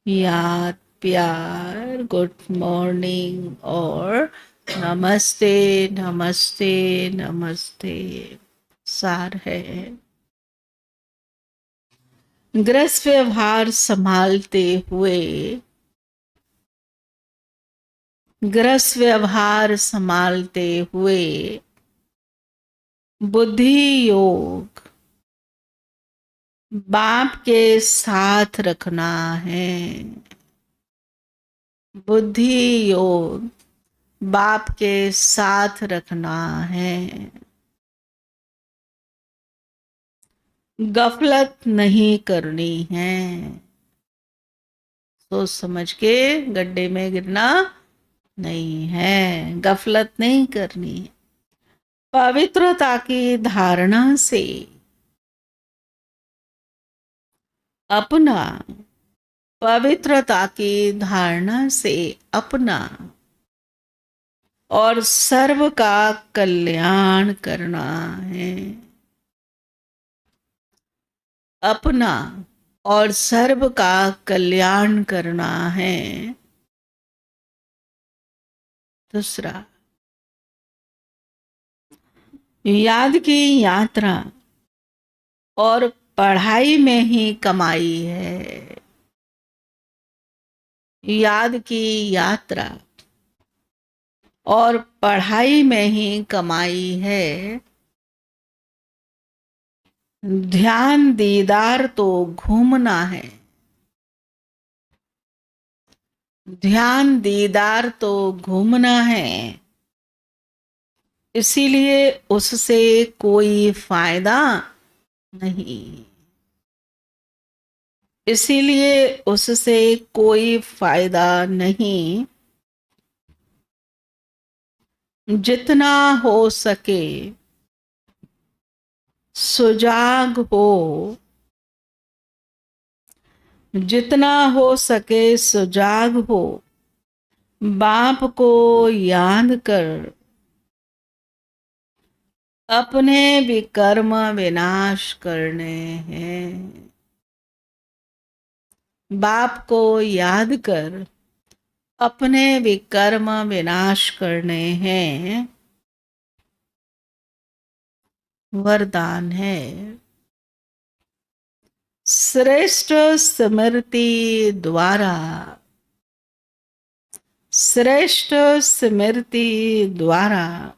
याद, प्यार, गुड मॉर्निंग और नमस्ते नमस्ते नमस्ते। सार है, गृहस्थ व्यवहार संभालते हुए, गृहस्थ व्यवहार संभालते हुए बुद्धि योग बाप के साथ रखना है। बुद्धि योग बाप के साथ रखना है। गफलत नहीं करनी है। सोच समझ के गड्ढे में गिरना नहीं है, गफलत नहीं करनी है। पवित्रता की धारणा से अपना, पवित्रता की धारणा से अपना और सर्व का कल्याण करना है। अपना और सर्व का कल्याण करना है। दूसरा, याद की यात्रा और पढ़ाई में ही कमाई है। याद की यात्रा और पढ़ाई में ही कमाई है। ध्यान दीदार तो घूमना है। ध्यान दीदार तो घूमना है। इसीलिए उससे कोई फायदा नहीं। इसीलिए उससे कोई फायदा नहीं। जितना हो सके सुजाग हो, जितना हो सके सुजाग हो, बाप को याद कर अपने विकर्म विनाश करने हैं। बाप को याद कर अपने विकर्म विनाश करने हैं। वरदान है, श्रेष्ठ स्मृति द्वारा, श्रेष्ठ स्मृति द्वारा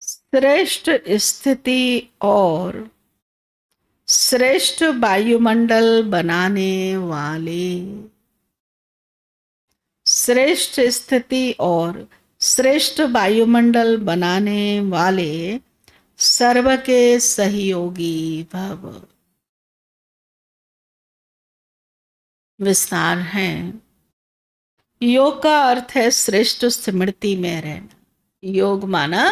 श्रेष्ठ स्थिति और श्रेष्ठ वायुमंडल बनाने वाले, श्रेष्ठ स्थिति और श्रेष्ठ वायुमंडल बनाने वाले सर्व के सहयोगी भव। विस्तार है, योग का अर्थ है श्रेष्ठ स्मृति में रहना। योग माना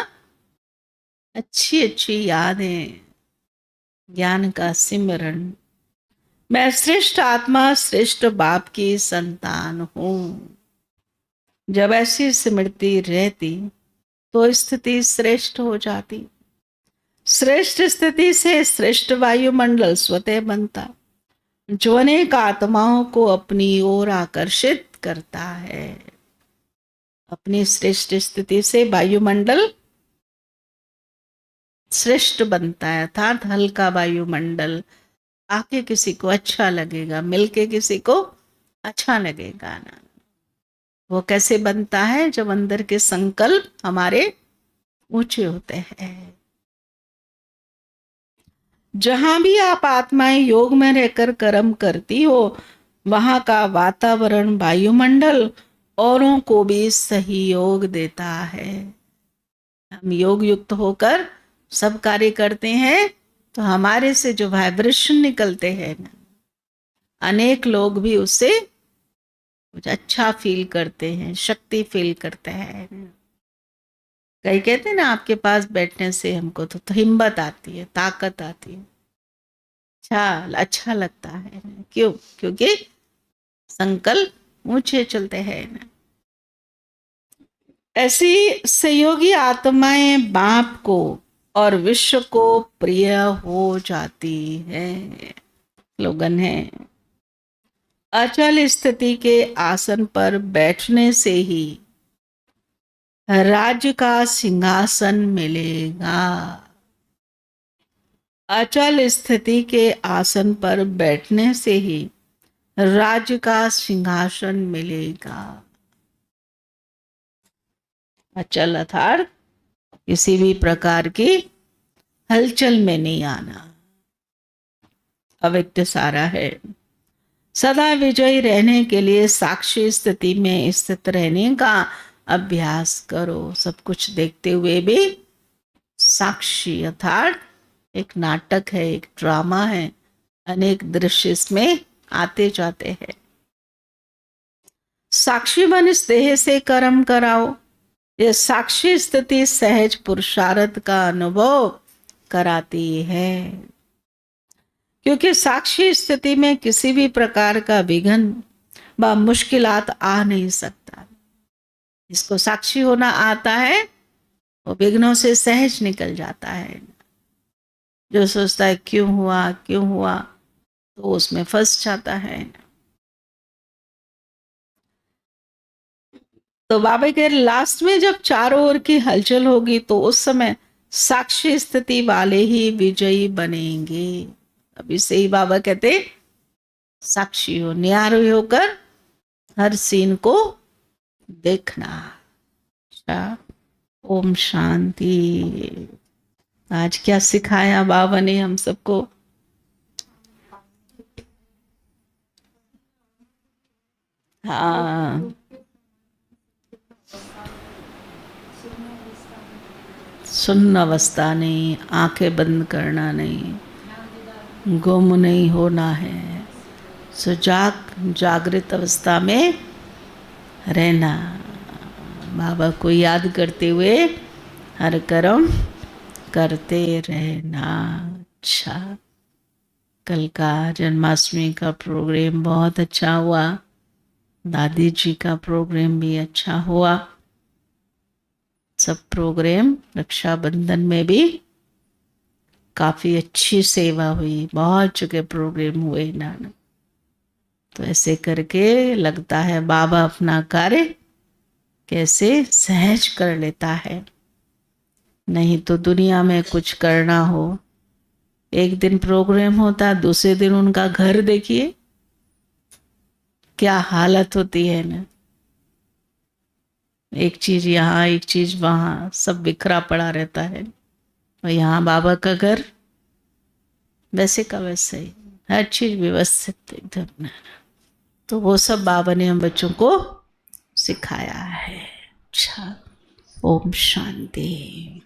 अच्छी अच्छी यादें, ज्ञान का सिमरन। मैं श्रेष्ठ आत्मा, श्रेष्ठ बाप की संतान हूं। जब ऐसी स्मृति रहती तो स्थिति श्रेष्ठ हो जाती। श्रेष्ठ स्थिति से श्रेष्ठ वायुमंडल स्वतः बनता, जो अनेक आत्माओं को अपनी ओर आकर्षित करता है। अपनी श्रेष्ठ स्थिति से वायुमंडल श्रेष्ठ बनता है, अर्थात हल्का वायुमंडल। आके किसी को अच्छा लगेगा, मिलके किसी को अच्छा लगेगा ना। वो कैसे बनता है? जब अंदर के संकल्प हमारे ऊंचे होते हैं। जहां भी आप आत्माएं योग में रहकर कर्म करती हो, वहां का वातावरण, वायुमंडल औरों को भी सहयोग देता है। हम योग युक्त होकर सब कार्य करते हैं तो हमारे से जो वाइब्रेशन निकलते हैं ना, अनेक लोग भी उससे कुछ अच्छा फील करते हैं, शक्ति फील करते हैं। कई कहते हैं ना, आपके पास बैठने से हमको तो हिम्मत आती है, ताकत आती है, अच्छा लगता है। क्यों? क्योंकि संकल्प ऊंचे चलते हैं ना। ऐसी सहयोगी आत्माएं बाप को और विश्व को प्रिय हो जाती है। स्लोगन है, अचल स्थिति के आसन पर बैठने से ही राज्य का सिंहासन मिलेगा। अचल स्थिति के आसन पर बैठने से ही राज्य का सिंहासन मिलेगा। अचल अर्थात किसी भी प्रकार की हलचल में नहीं आना, अव्यक्त सारा है। सदा विजयी रहने के लिए साक्षी स्थिति में स्थित रहने का अभ्यास करो। सब कुछ देखते हुए भी साक्षी अर्थात एक नाटक है, एक ड्रामा है, अनेक दृश्य इसमें आते जाते हैं। साक्षी बन इस देह से कर्म कराओ। यह साक्षी स्थिति सहज पुरुषार्थ का अनुभव कराती है, क्योंकि साक्षी स्थिति में किसी भी प्रकार का विघ्न व मुश्किलात आ नहीं सकता। जिसको साक्षी होना आता है वो विघ्नों से सहज निकल जाता है। जो सोचता है क्यों हुआ, तो उसमें फंस जाता है। तो बाबा कह रहे लास्ट में जब चारों ओर की हलचल होगी तो उस समय साक्षी स्थिति वाले ही विजयी बनेंगे। अभी से ही बाबा कहते साक्षी हो, न्यारी होकर हर सीन को देखना। अच्छा, ओम शांति। आज क्या सिखाया बाबा ने हम सबको? हाँ, सुन्न अवस्था नहीं, आंखें बंद करना नहीं, गुम नहीं होना है, जागृत अवस्था में रहना, बाबा को याद करते हुए हर कर्म करते रहना। अच्छा, कल का जन्माष्टमी का प्रोग्राम बहुत अच्छा हुआ, दादी जी का प्रोग्राम भी अच्छा हुआ। सब प्रोग्राम रक्षाबंधन में भी काफ़ी अच्छी सेवा हुई, बहुत जगह प्रोग्राम हुए ना। तो ऐसे करके लगता है बाबा अपना कार्य कैसे सहज कर लेता है। नहीं तो दुनिया में कुछ करना हो, एक दिन प्रोग्राम होता, दूसरे दिन उनका घर देखिए क्या हालत होती है ना। एक चीज यहाँ, एक चीज वहाँ, सब बिखरा पड़ा रहता है। और यहाँ बाबा का घर वैसे का वैसे ही, हर चीज व्यवस्थित एकदम। तो वो सब बाबा ने हम बच्चों को सिखाया है। अच्छा, ओम शांति।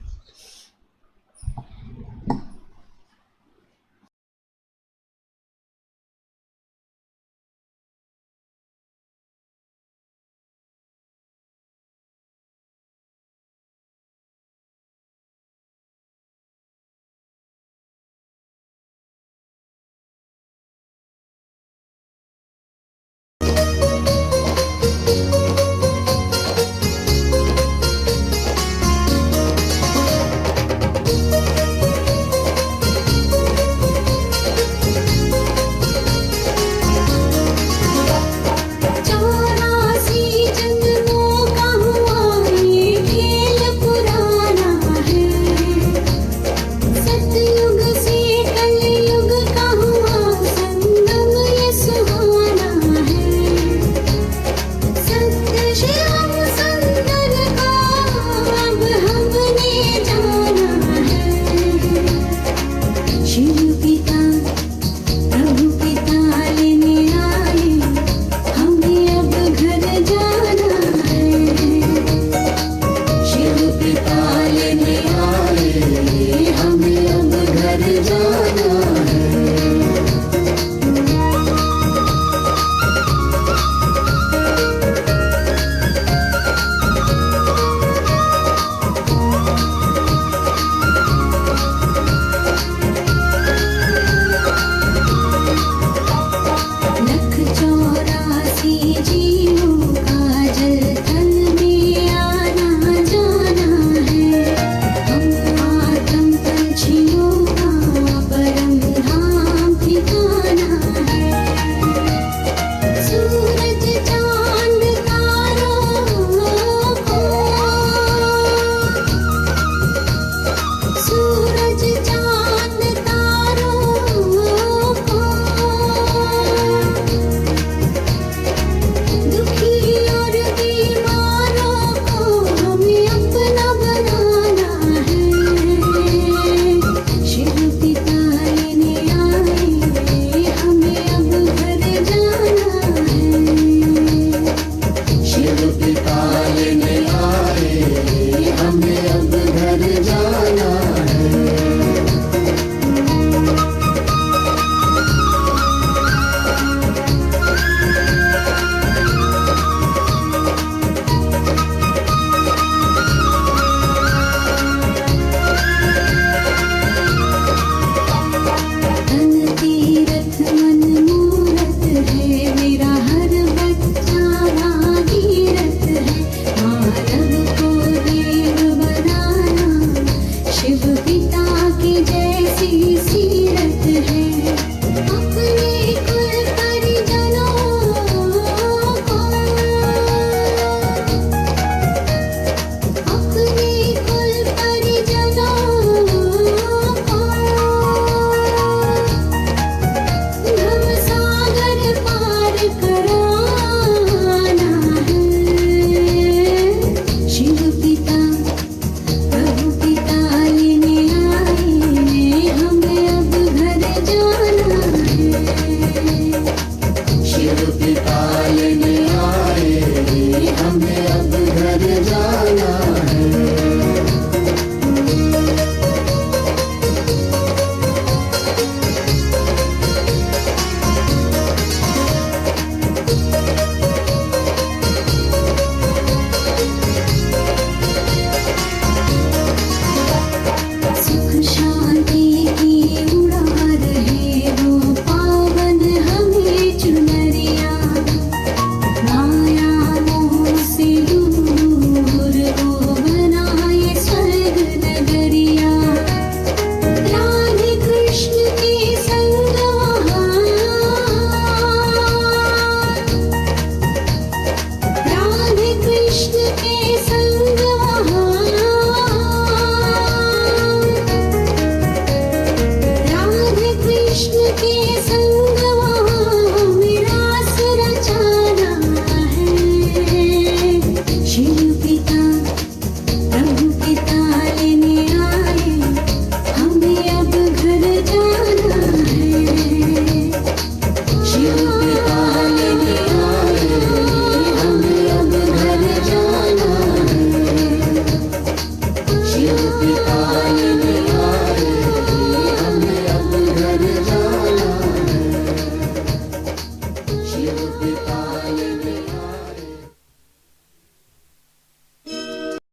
पार